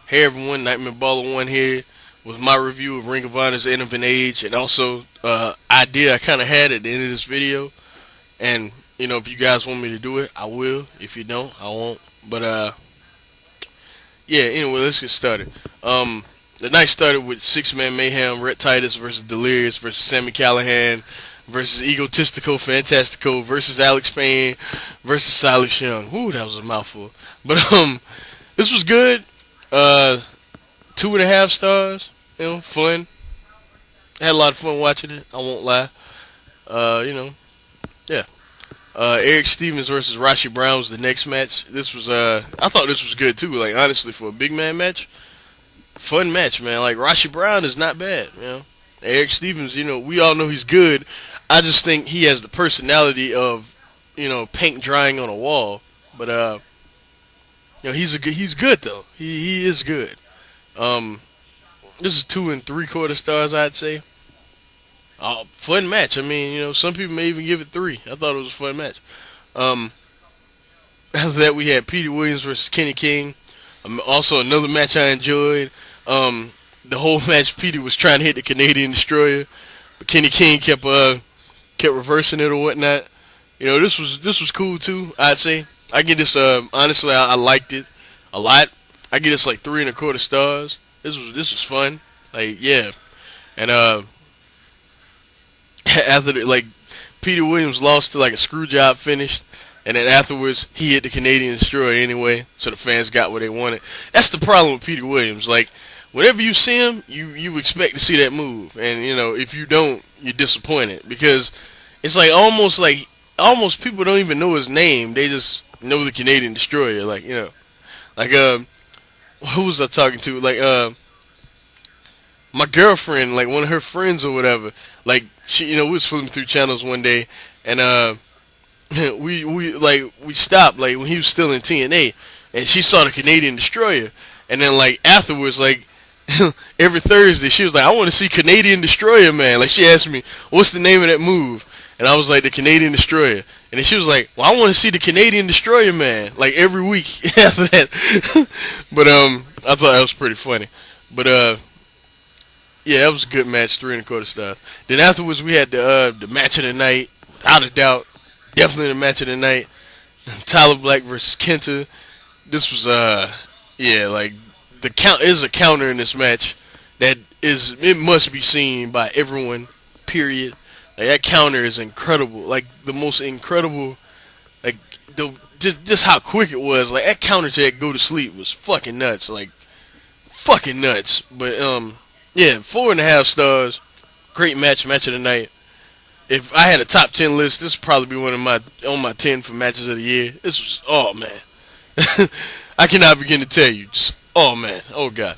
Hey everyone, Nightmare Baller 1 here with my review of Ring of Honor's End of an Age and also idea I kind of had at the end of this video. And, if you guys want me to do it, I will. If you don't, I won't. But, yeah, anyway, let's get started. The night started with six-man Mayhem, Rhett, Titus versus Delirious versus Sami Callihan versus Egotistico, Fantastico versus Payne versus Silas Young. Whoo, that was a mouthful. But, this was good. 2.5 stars. Fun. Had a lot of fun watching it. I won't lie. Yeah. Erick Stevens versus Rasche Brown was the next match. This was I thought this was good too. Like honestly, for a big man match, fun match, man. Like Rasche Brown is not bad. Erick Stevens, we all know he's good. I just think he has the personality of, paint drying on a wall. But he's good though. He is good. This is 2 3/4 stars, I'd say. Fun match. I mean, some people may even give it 3. I thought it was a fun match. After that, we had Petey Williams versus Kenny King. Also, another match I enjoyed. The whole match, Petey was trying to hit the Canadian Destroyer, but Kenny King kept reversing it or whatnot. This was cool too. I'd say I get this. Honestly, I liked it a lot. I get this like 3 1/4 stars. This was fun. Like yeah, and after Petey Williams lost to like a screw job finish, and then afterwards he hit the Canadian Destroyer anyway, so the fans got what they wanted. That's the problem with Petey Williams. Like whenever you see him, you expect to see that move, and if you don't, you're disappointed because it's almost people don't even know his name. They just know the Canadian Destroyer. Who was I talking to? My girlfriend, like one of her friends or whatever. Like she, we was flipping through channels one day, and we stopped like when he was still in TNA, and she saw the Canadian Destroyer, and then like afterwards, like every Thursday, she was like, "I want to see Canadian Destroyer, man." Like she asked me, "What's the name of that move?" And I was like, "The Canadian Destroyer." And then she was like, "Well, I want to see the Canadian Destroyer, man." Like every week after that. But I thought that was pretty funny. But yeah, that was a good match, 3 1/4 stars. Then afterwards, we had the match of the night, without a doubt, definitely the match of the night. Tyler Black versus KENTA. This was yeah, like the count is a counter in this match that it must be seen by everyone. Period. Like that counter is incredible. Like the most incredible. Like just how quick it was. Like that counter to that go to sleep was fucking nuts. Like fucking nuts. But yeah, 4.5 stars. Great match of the night. If I had a top 10 list, this would probably be on my 10 for matches of the year. This was man. I cannot begin to tell you. Just man, oh god.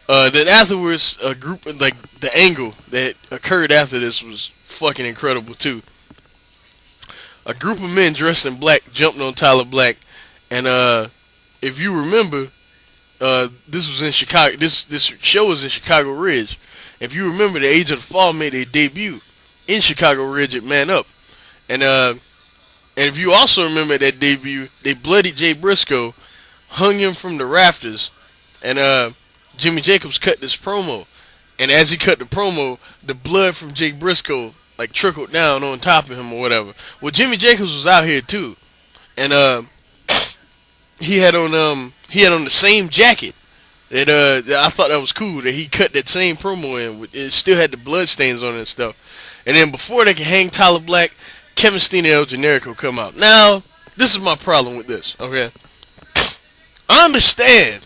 Then afterwards, a group like the angle that occurred after this was fucking incredible too. A group of men dressed in black jumped on Tyler Black, and if you remember, this was in Chicago. This show was in Chicago Ridge. If you remember, the Age of the Fall made their debut in Chicago Ridge at Man Up, and if you also remember that debut, they bloodied Jay Briscoe, hung him from the rafters, and Jimmy Jacobs cut this promo, and as he cut the promo, the blood from Jay Briscoe like trickled down on top of him or whatever. Well, Jimmy Jacobs was out here too, and he had on the same jacket. That I thought that was cool that he cut that same promo in. It still had the blood stains on it and stuff. And then before they could hang Tyler Black, Kevin Steen and Generico come out. Now, this is my problem with this. Okay, I understand,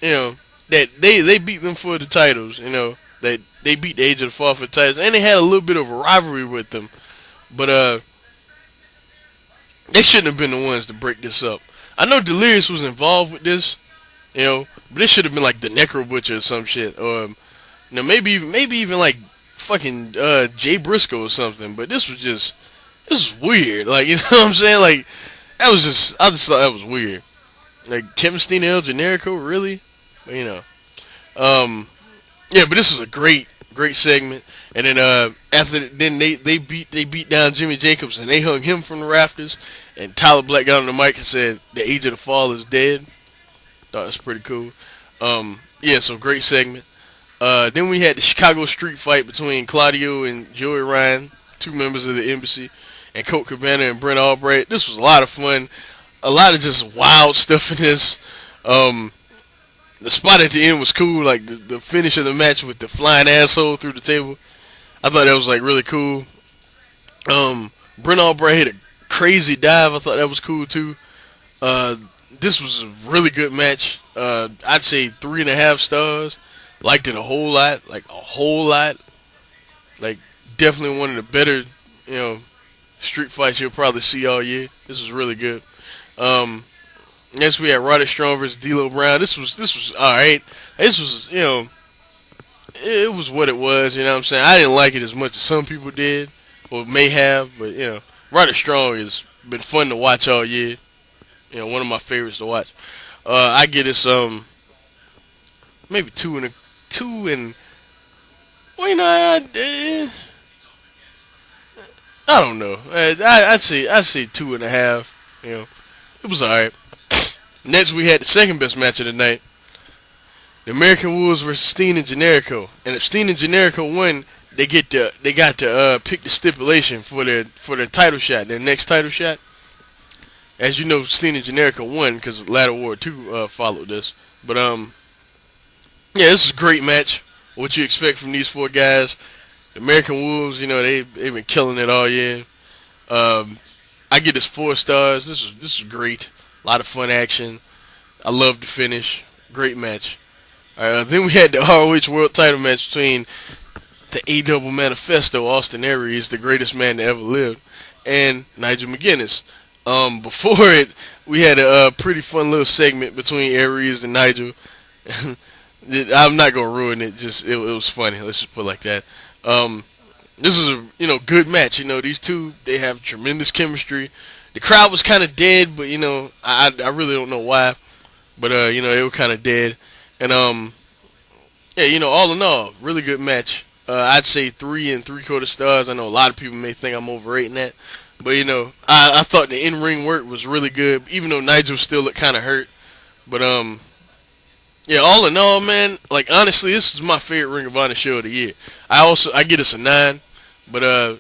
that they beat them for the titles. That they beat the Age of the Fall for the titles, and they had a little bit of a rivalry with them. But they shouldn't have been the ones to break this up. I know Delirious was involved with this, but this should have been like the Necro Butcher or some shit, or maybe even like fucking Jay Briscoe or something. But this was weird. Like you know what I'm saying? Like I just thought that was weird. Like Kevin Steen and Generico, really? But, yeah. But this is a great segment. And then they beat down Jimmy Jacobs and they hung him from the rafters. And Tyler Black got on the mic and said, "The Age of the Fall is dead." Thought it was pretty cool. Yeah, so great segment. Then we had the Chicago street fight between Claudio and Joey Ryan, two members of the embassy, and Colt Cabana and Brent Albright. This was a lot of fun. A lot of just wild stuff in this. The spot at the end was cool, like the finish of the match with the flying asshole through the table. I thought that was like really cool. Brent Albright hit a crazy dive. I thought that was cool too. This was a really good match. I'd say 3.5 stars. Liked it a whole lot, like a whole lot. Like definitely one of the better, street fights you'll probably see all year. This was really good. Next we had Roderick Strong versus D'Lo Brown. This was all right. This was it was what it was. You know what I'm saying? I didn't like it as much as some people did, or may have, but Roderick Strong has been fun to watch all year. One of my favorites to watch. I get this maybe two and. Well, I don't know. I'd say 2.5. It was alright. Next, we had the second best match of the night: the American Wolves versus Steen and Generico. And if Steen and Generico win, they got to pick the stipulation for their title shot, their next title shot. As you know, Steen and Generico won because Ladder War 2 followed this. But yeah, this is a great match. What you expect from these four guys? The American Wolves, they've been killing it all year. I give this 4 stars. This is great. A lot of fun action. I love the finish. Great match. Then we had the ROH World Title match between the A-Double Manifesto, Austin Aries, the greatest man to ever live, and Nigel McGuinness. Before it, we had a pretty fun little segment between Aries and Nigel. I'm not gonna ruin it. It was funny. Let's just put it like that. This was a good match. These two, they have tremendous chemistry. The crowd was kind of dead, but I really don't know why. But they were kind of dead. And yeah, all in all, really good match. I'd say 3 3/4 stars. I know a lot of people may think I'm overrating that, but I thought the in-ring work was really good, even though Nigel still looked kind of hurt. But yeah, all in all, man, like honestly, this is my favorite Ring of Honor show of the year. I get us a 9, but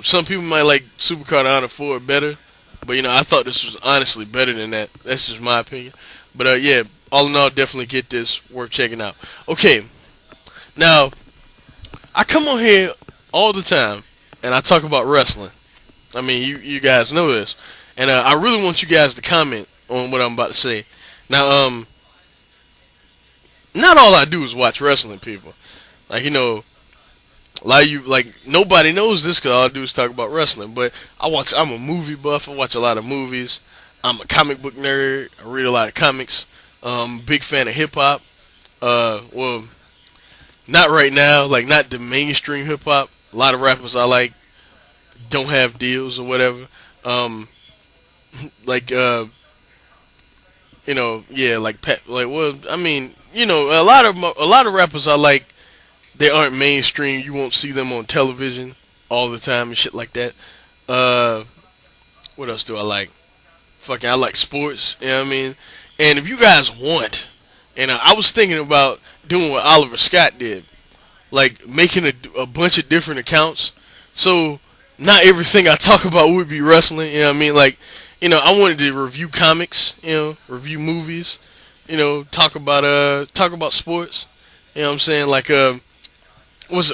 some people might like Supercard of Honor 4 better, but I thought this was honestly better than that. That's just my opinion. But yeah, all in all, definitely get this, worth checking out. Okay, now I come on here all the time and I talk about wrestling. I mean, you guys know this, and I really want you guys to comment on what I'm about to say. Now, not all I do is watch wrestling, people. Like, a lot of you, like, nobody knows this because all I do is talk about wrestling. But I'm a movie buff. I watch a lot of movies. I'm a comic book nerd. I read a lot of comics. Big fan of hip hop. Well, not right now. Like, not the mainstream hip hop. A lot of rappers I like don't have deals or whatever. Like, yeah, like I mean, a lot of rappers I like, they aren't mainstream. You won't see them on television all the time and shit like that. What else do I like? I like sports. You know what I mean? And if you guys want, and I was thinking about doing what Oliver Scott did, like making a bunch of different accounts. So not everything I talk about would be wrestling. You know what I mean? Like, I wanted to review comics, review movies, talk about sports. You know what I'm saying? Like, what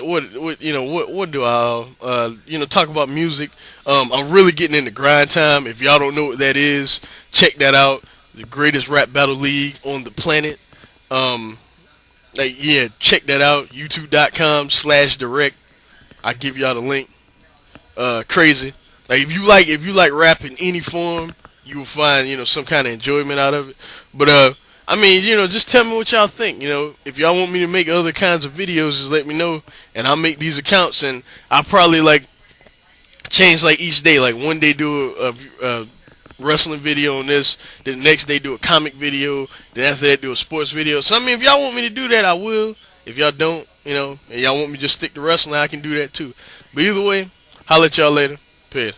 do I, talk about music. I'm really getting into Grind Time. If y'all don't know what that is, check that out. The greatest rap battle league on the planet. Yeah, check that out. YouTube.com/direct. I give y'all the link. Crazy. Like if you like rap in any form, you will find some kind of enjoyment out of it. But I mean, just tell me what y'all think. If y'all want me to make other kinds of videos, just let me know, and I'll make these accounts, and I'll probably change each day. Like one day do a wrestling video on this, then the next day do a comic video, then after that do a sports video. So I mean, if y'all want me to do that, I will. If y'all don't, and y'all want me to just stick to wrestling, I can do that too. But either way, holla at y'all later. Peace.